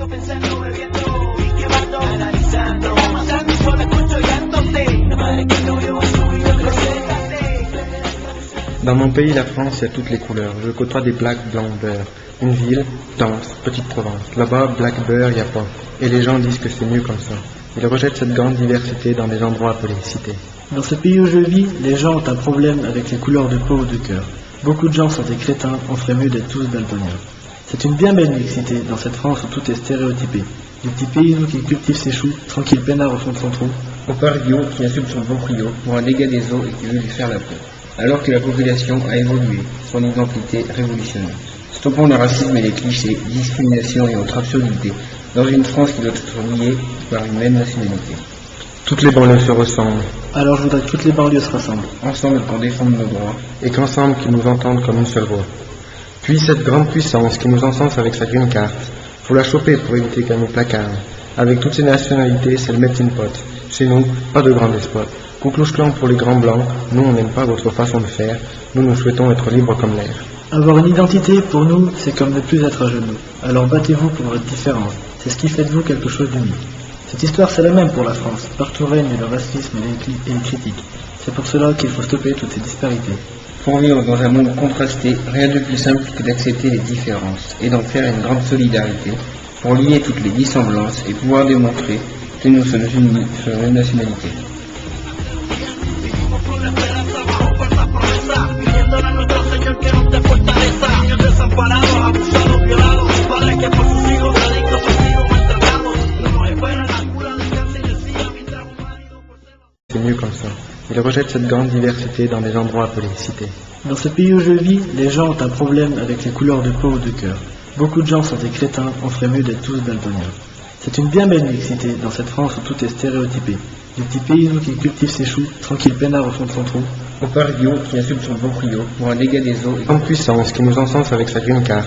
despierto pensando, bebiendo y quemando, analizando, pasando y solo escucho llantote. La madre que no vio a su hijo crecer. Dans mon pays, la France, il y a toutes les couleurs. Je côtoie des blacks blancs beurre. Une ville, dense, petite Provence. Là-bas, black beurre, il n'y a pas. Et les gens disent que c'est mieux comme ça. Ils rejettent cette grande diversité dans des endroits appelés cités. Dans ce pays où je vis, les gens ont un problème avec les couleurs de peau ou de cœur. Beaucoup de gens sont des crétins, on ferait mieux d'être tous daltoniens. C'est une bien belle mixité dans cette France où tout est stéréotypé. Du petit paysan qui cultive ses choux, tranquille peinard au fond de son trou. Au pario qui insulte son proprio pour un dégât des eaux et qui veut lui faire la peau. Alors que la population a évolué, son identité révolutionnaire. Stoppons le racisme et les clichés, discrimination et autres absurdités, dans une France qui doit être liée par une même nationalité. Toutes les banlieues se ressemblent, Alors je voudrais que toutes les banlieues se rassemblent. Ensemble pour défendre nos droits. et qu'ensemble qu'ils nous entendent comme une seule voix. Puis cette grande puissance qui nous encense avec sa green card, faut la choper pour éviter qu'elle nous placarde. Avec toutes ces nationalités, c'est le melting pot. Chez nous, pas de grand despote. Ku Klux Klan pour les grands blancs, nous on n'aime pas votre façon de faire, nous souhaitons être libres comme l'air. Avoir une identité, pour nous, c'est comme ne plus être à genoux. Alors battez-vous pour votre différence. C'est ce qui fait de vous quelque chose d'unique. Cette histoire, c'est la même pour la France. Partout règne le racisme et les critiques. C'est pour cela qu'il faut stopper toutes ces disparités. Pour vivre dans un monde contrasté, rien de plus simple que d'accepter les différences et d'en faire une grande solidarité pour lier toutes les dissemblances et pouvoir démontrer que nous sommes unis sur une nationalité. C'est mieux comme ça. Ils rejettent cette grande diversité dans des endroits appelés cités. Dans ce pays où je vis, les gens ont un problème avec les couleurs de peau ou de cœur. Beaucoup de gens sont des crétins, on ferait mieux d'être tous daltoniens. C'est une bien belle mixité dans cette France où tout est stéréotypé. Du petit paysan qui cultive ses choux, tranquille peinard au fond de son trou. Au pario qui insulte son proprio pour un dégât des eaux et Grande puissance qui nous encense avec sa green card,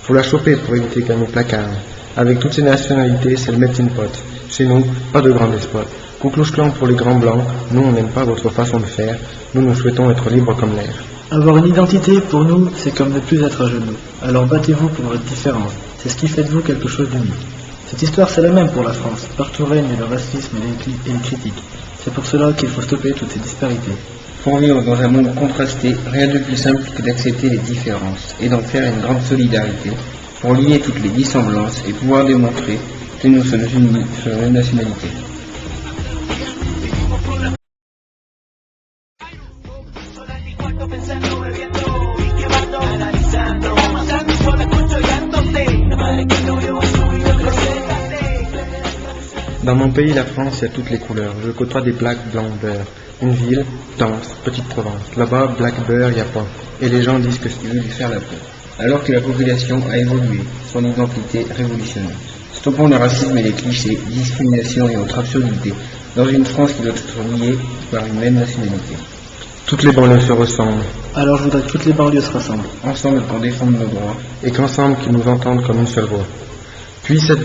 faut la choper pour éviter qu'elle nous placarde. Avec toutes ces nationalités, c'est le melting pot. Chez nous, pas de grand despote. Ku Klux Klan pour les grands blancs, nous on n'aime pas votre façon de faire, nous souhaitons être libres comme l'air. Avoir une identité, pour nous, c'est comme ne plus être à genoux. Alors battez-vous pour votre différence. C'est ce qui fait de vous quelque chose d'unique. Cette histoire, c'est la même pour la France. Partout règne le racisme et les critiques. C'est pour cela qu'il faut stopper toutes ces disparités. pour vivre dans un monde contrasté, rien de plus simple que d'accepter les différences et d'en faire une grande solidarité pour lier toutes les dissemblances et pouvoir démontrer que nous sommes unis sur une nationalité. Dans mon pays, la France, il y a toutes les couleurs. Je côtoie des blacks blancs beurre. Une ville, dense, petite Provence. Là-bas, black beurre, il n'y a pas. Et les gens disent que Il veut lui faire la peau. Alors que la population a évolué, son identité révolutionnaire. Stoppons le racisme et les clichés, discrimination et autres absurdités, dans une France qui doit être liée par une même nationalité. toutes les banlieues se ressemblent, Alors je voudrais que toutes les banlieues se rassemblent. Ensemble pour défendre nos droits. et qu'ensemble qu'ils nous entendent comme une seule voix. Puis cette